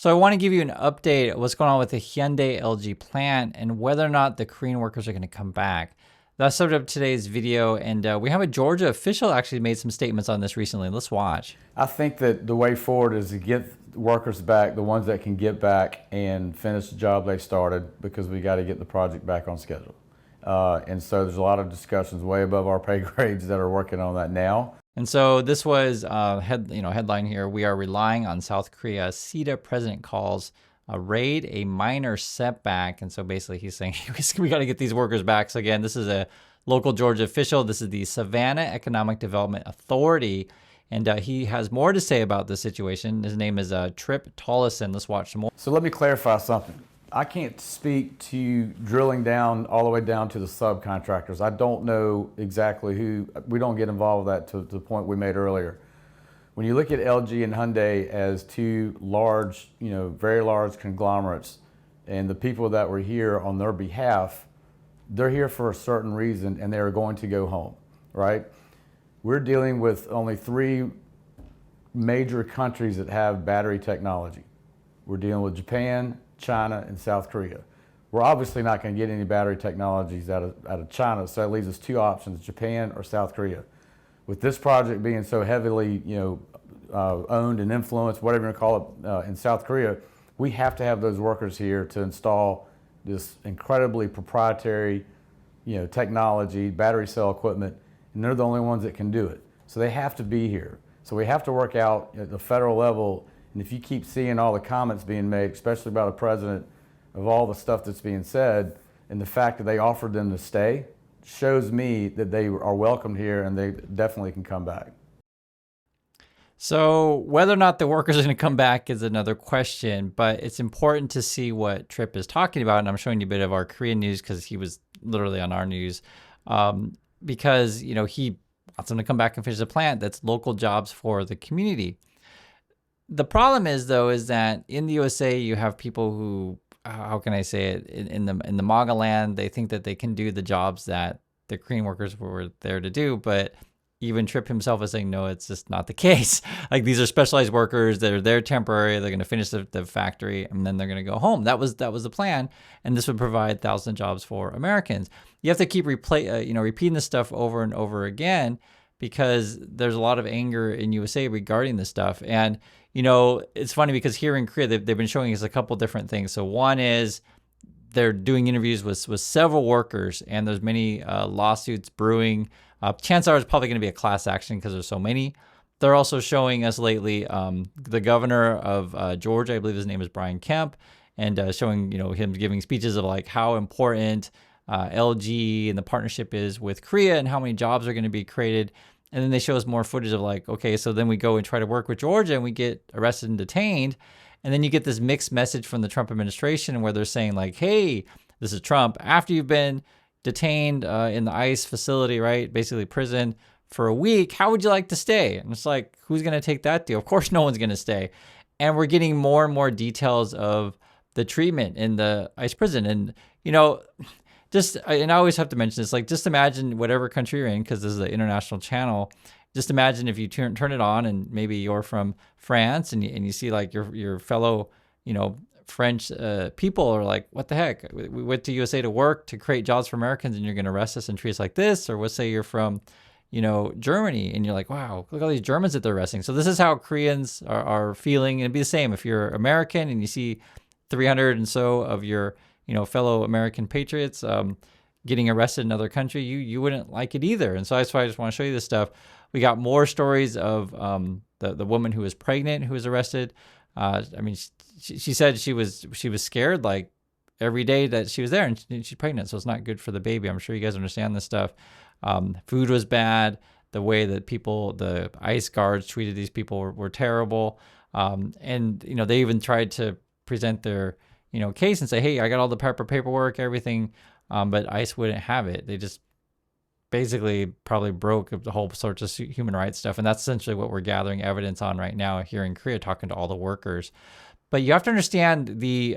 So I want to give you an update of what's going on with the Hyundai LG plant and whether or not the Korean workers are going to come back. That's sort of today's video, and we have a Georgia official actually made some statements on this recently. Let's watch. I think that the way forward is to get workers back, the ones that can get back and finish the job they started, because we got to get the project back on schedule. And so there's a lot of discussions way above our pay grades that are working on that now. And so this was headline here. We are relying on South Korea. CETA president calls a raid a minor setback. And so basically he's saying we got to get these workers back. So again, this is a local Georgia official. This is the Savannah Economic Development Authority. And he has more to say about this situation. His name is Trip Tollison. Let's watch some more. So let me clarify something. I can't speak to drilling down all the way down to the subcontractors. I don't know exactly who, we don't get involved with that to the point we made earlier. When you look at LG and Hyundai as two large, very large conglomerates, and the people that were here on their behalf, they're here for a certain reason and they're going to go home, right? We're dealing with only 3 major countries that have battery technology. We're dealing with Japan, China, and South Korea. We're obviously not going to get any battery technologies out of China, so that leaves us 2 options: Japan or South Korea. With this project being so heavily, owned and influenced, whatever you call it, in South Korea, we have to have those workers here to install this incredibly proprietary, technology, battery cell equipment, and they're the only ones that can do it. So they have to be here. So we have to work out at the federal level. And if you keep seeing all the comments being made, especially by the president, of all the stuff that's being said, and the fact that they offered them to stay, shows me that they are welcomed here and they definitely can come back. So whether or not the workers are going to come back is another question, but it's important to see what Tripp is talking about. And I'm showing you a bit of our Korean news because he was literally on our news, because, he wants them to come back and finish the plant. That's local jobs for the community. The problem is, though, is that in the USA, you have people who, how can I say it, in the MAGA land, they think that they can do the jobs that the Korean workers were there to do. But even Tripp himself is saying, no, it's just not the case. Like, these are specialized workers that are there temporary. They're going to finish the factory and then they're going to go home. That was the plan. And this would provide thousands of jobs for Americans. You have to keep repeating this stuff over and over again, because there's a lot of anger in USA regarding this stuff. And it's funny because here in Korea, they've been showing us a couple different things. So one is they're doing interviews with several workers, and there's many lawsuits brewing. Chances are it's probably going to be a class action because there's so many. They're also showing us lately the governor of Georgia, I believe his name is Brian Kemp, and showing him giving speeches of like how important LG and the partnership is with Korea and how many jobs are going to be created. And then they show us more footage of like, okay, so then we go and try to work with Georgia and we get arrested and detained. And then you get this mixed message from the Trump administration where they're saying like, hey, this is Trump, after you've been detained in the ICE facility, right? Basically prison for a week, how would you like to stay? And it's like, who's going to take that deal? Of course, no one's going to stay. And we're getting more and more details of the treatment in the ICE prison. And, and I always have to mention this, like, just imagine whatever country you're in, because this is an international channel. Just imagine if you turn it on and maybe you're from France and you see like your fellow, French people are like, what the heck? We went to USA to work to create jobs for Americans, and you're going to arrest us and treat us like this? Or let's say you're from, Germany, and you're like, wow, look at all these Germans that they're arresting. So this is how Koreans are feeling. And it'd be the same if you're American and you see 300 and so of your fellow American patriots getting arrested in another country, you wouldn't like it either. And so that's why I just want to show you this stuff. We got more stories of the woman who was pregnant who was arrested. She said she was scared like every day that she was there, and she's pregnant, so it's not good for the baby. I'm sure you guys understand this stuff. Food was bad. The way that the ICE guards treated these people were terrible. And they even tried to present their case and say, hey, I got all the proper paperwork, everything, but ICE wouldn't have it. They just basically probably broke the whole sorts of human rights stuff. And that's essentially what we're gathering evidence on right now here in Korea, talking to all the workers. But you have to understand the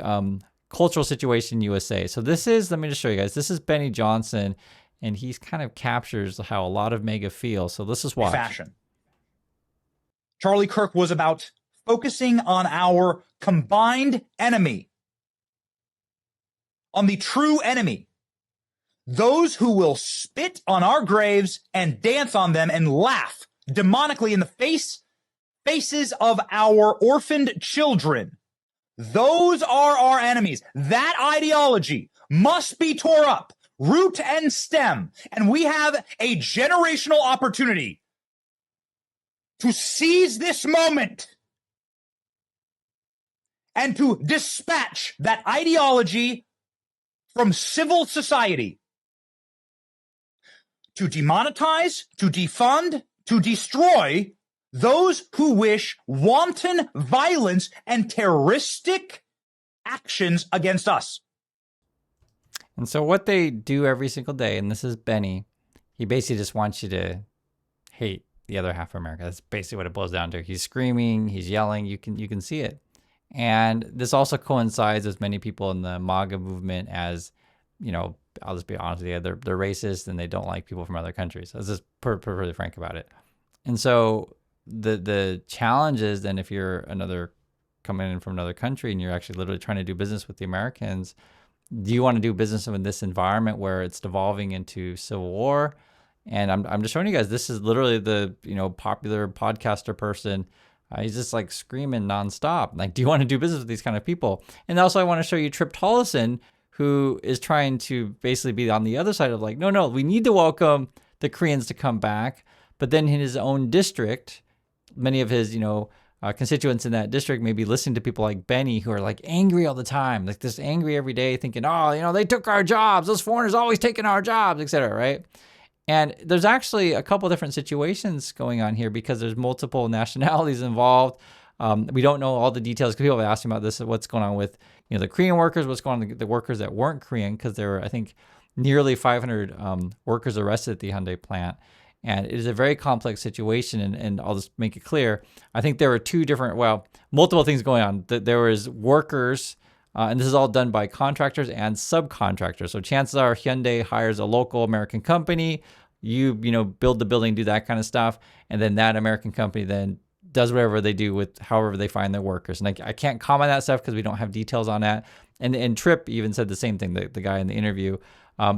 cultural situation in USA. So this is, let me just show you guys, this is Benny Johnson, and he's kind of captures how a lot of MAGA feel. So let's just watch. Fashion. Charlie Kirk was about focusing on our combined enemy, on the true enemy, those who will spit on our graves and dance on them and laugh demonically in the faces of our orphaned children. Those are our enemies. That ideology must be tore up, root and stem. And we have a generational opportunity to seize this moment and to dispatch that ideology from civil society, to demonetize, to defund, to destroy those who wish wanton violence and terroristic actions against us. And so what they do every single day, and this is Benny, he basically just wants you to hate the other half of America. That's basically what it boils down to. He's screaming, he's yelling, you can see it. And this also coincides with many people in the MAGA movement as, I'll just be honest with you, they're racist and they don't like people from other countries. Let's just perfectly frank about it. And so the challenge is then if you're coming in from another country and you're actually literally trying to do business with the Americans, do you want to do business in this environment where it's devolving into civil war? And I'm just showing you guys, this is literally the, popular podcaster person. He's just like screaming nonstop. Like, do you want to do business with these kind of people? And also I want to show you Trip Tollison, who is trying to basically be on the other side of like, no, we need to welcome the Koreans to come back. But then in his own district, many of his, constituents in that district may be listening to people like Benny who are like angry all the time, like this angry every day, thinking, they took our jobs. Those foreigners always taking our jobs, etc. Right? And there's actually a couple different situations going on here because there's multiple nationalities involved. We don't know all the details because people have asked me about this, what's going on with the Korean workers, what's going on with the workers that weren't Korean, because there were, I think, nearly 500 workers arrested at the Hyundai plant. And it is a very complex situation, and I'll just make it clear. I think there were multiple things going on. There was workers, and this is all done by contractors and subcontractors. So chances are Hyundai hires a local American company, you build the building, do that kind of stuff, and then that American company then does whatever they do with however they find their workers. And I can't comment on that stuff because we don't have details on that. And Tripp even said the same thing, the guy in the interview.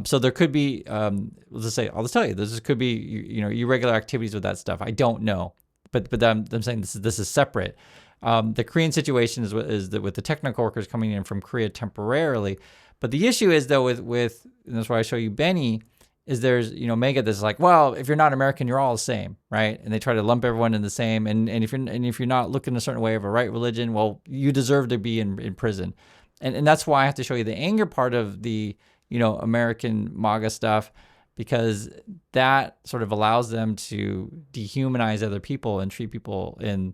So there could be, I'll just tell you, this could be, irregular activities with that stuff. I don't know, but I'm saying this is separate. The Korean situation is that with the technical workers coming in from Korea temporarily. But the issue is though with and that's why I show you Benny, is there's, MAGA that's like, well, if you're not American, you're all the same, right? And they try to lump everyone in the same. And if you're not looking a certain way of a right religion, well, you deserve to be in prison. And that's why I have to show you the anger part of the, American MAGA stuff, because that sort of allows them to dehumanize other people and treat people in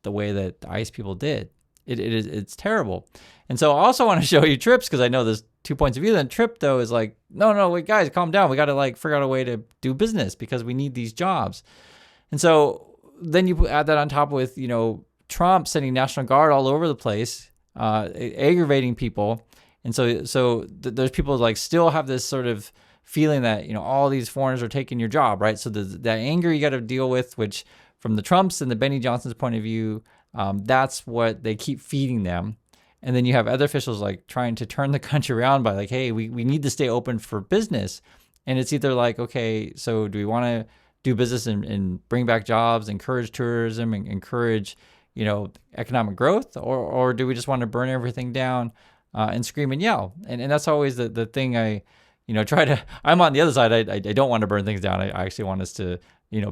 the way that the ICE people did. It's terrible. And so I also want to show you Tripp's, because I know there's 2 points of view. Then Tripp though is like, no, wait, guys, calm down. We got to figure out a way to do business because we need these jobs. And so then you add that on top with, Trump sending National Guard all over the place, aggravating people. And so there's people like still have this sort of feeling that, all these foreigners are taking your job, right? So that anger you got to deal with, which from the Trumps and the Benny Johnson's point of view, that's what they keep feeding them. And then you have other officials like trying to turn the country around by like, hey, we need to stay open for business. And it's either like, okay, so do we want to do business and bring back jobs, encourage tourism, and encourage, economic growth, or do we just want to burn everything down and scream and yell? And that's always the thing I, I'm on the other side. I don't want to burn things down. I actually want us to,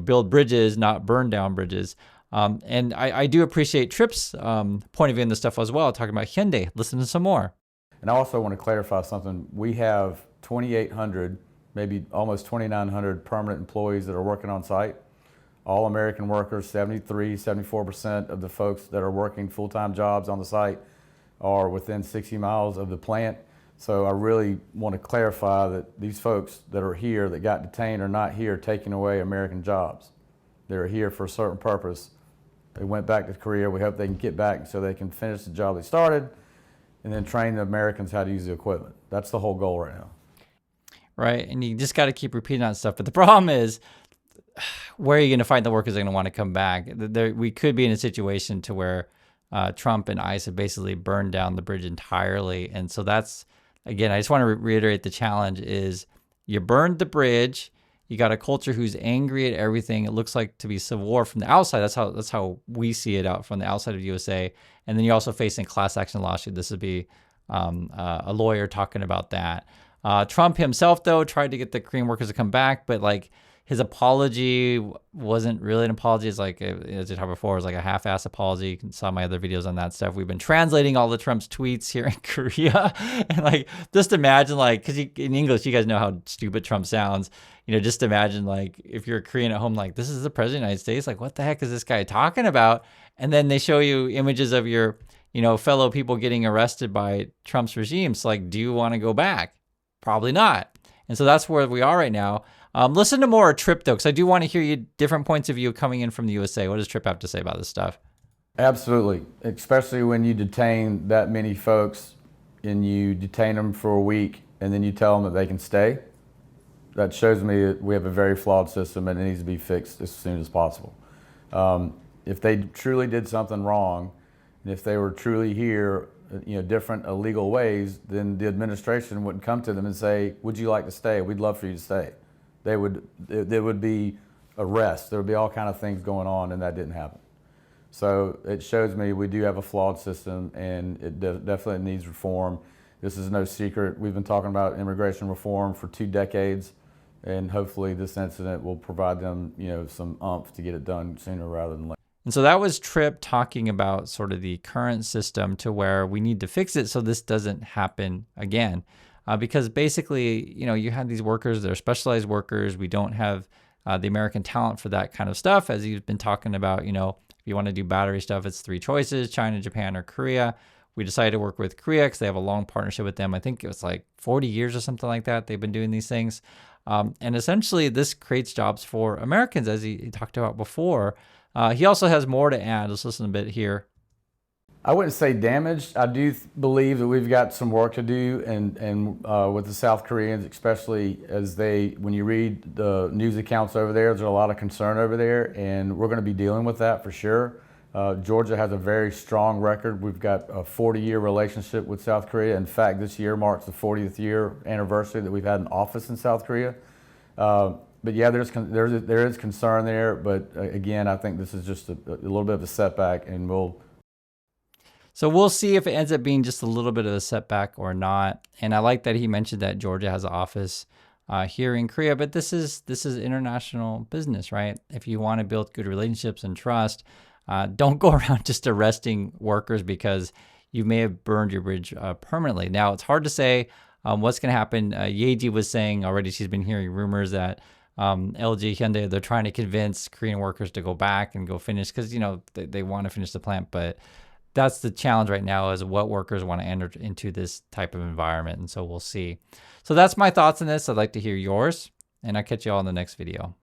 build bridges, not burn down bridges. And I do appreciate Tripp's point of view in this stuff as well, talking about Hyundai. Listen to some more. And I also want to clarify something. We have 2,800, maybe almost 2,900 permanent employees that are working on site. All American workers, 74% of the folks that are working full-time jobs on the site are within 60 miles of the plant. So I really want to clarify that these folks that are here that got detained are not here taking away American jobs. They're here for a certain purpose. They went back to Korea. We hope they can get back so they can finish the job they started and then train the Americans how to use the equipment. That's the whole goal right now. Right, and you just got to keep repeating that stuff. But the problem is, where are you going to find the workers that are going to want to come back? We could be in a situation to where Trump and ICE have basically burned down the bridge entirely. And so that's, again, I just want to reiterate the challenge is you burned the bridge. You got a culture who's angry at everything. It looks like to be civil war from the outside. That's how we see it out from the outside of USA. And then you're also facing class action lawsuit. This would be a lawyer talking about that. Trump himself, though, tried to get the Korean workers to come back, but like his apology wasn't really an apology. It's like, as I talked before, it was like a half-ass apology. You can saw my other videos on that stuff. We've been translating all the Trump's tweets here in Korea. And like, just imagine like, because in English, you guys know how stupid Trump sounds. Just imagine like, if you're a Korean at home, like, this is the president of the United States. Like, what the heck is this guy talking about? And then they show you images of your, fellow people getting arrested by Trump's regime. So like, do you want to go back? Probably not. And so that's where we are right now. Listen to more of Tripp, though, because I do want to hear you different points of view coming in from the USA. What does Tripp have to say about this stuff? Absolutely, especially when you detain that many folks and you detain them for a week and then you tell them that they can stay. That shows me that we have a very flawed system and it needs to be fixed as soon as possible. If they truly did something wrong, and if they were truly here, different illegal ways, then the administration wouldn't come to them and say, would you like to stay? We'd love for you to stay. There would be arrests. There would be all kind of things going on, and that didn't happen. So it shows me we do have a flawed system, and it definitely needs reform. This is no secret. We've been talking about immigration reform for 2 decades, and hopefully this incident will provide them, some oomph to get it done sooner rather than later. And so that was Tripp talking about sort of the current system to where we need to fix it so this doesn't happen again. Because basically, you have these workers, they're specialized workers. We don't have the American talent for that kind of stuff. As he's been talking about, if you want to do battery stuff, it's 3 choices, China, Japan, or Korea. We decided to work with Korea because they have a long partnership with them. I think it was like 40 years or something like that. They've been doing these things. And essentially, this creates jobs for Americans, as he talked about before. He also has more to add. Let's listen a bit here. I wouldn't say damaged. I do believe that we've got some work to do, and with the South Koreans, especially when you read the news accounts over there, there's a lot of concern over there, and we're going to be dealing with that for sure. Georgia has a very strong record. We've got a 40-year relationship with South Korea. In fact, this year marks the 40th year anniversary that we've had an office in South Korea. But yeah, there is concern there. But again, I think this is just a little bit of a setback, and So we'll see if it ends up being just a little bit of a setback or not. And I like that he mentioned that Georgia has an office here in Korea, but this is international business, right? If you want to build good relationships and trust, don't go around just arresting workers because you may have burned your bridge permanently. Now, it's hard to say what's going to happen. Yeji was saying already, she's been hearing rumors that LG, Hyundai, they're trying to convince Korean workers to go back and go finish because, they want to finish the plant, but that's the challenge right now is what workers want to enter into this type of environment. And so we'll see. So that's my thoughts on this. I'd like to hear yours, and I'll catch you all in the next video.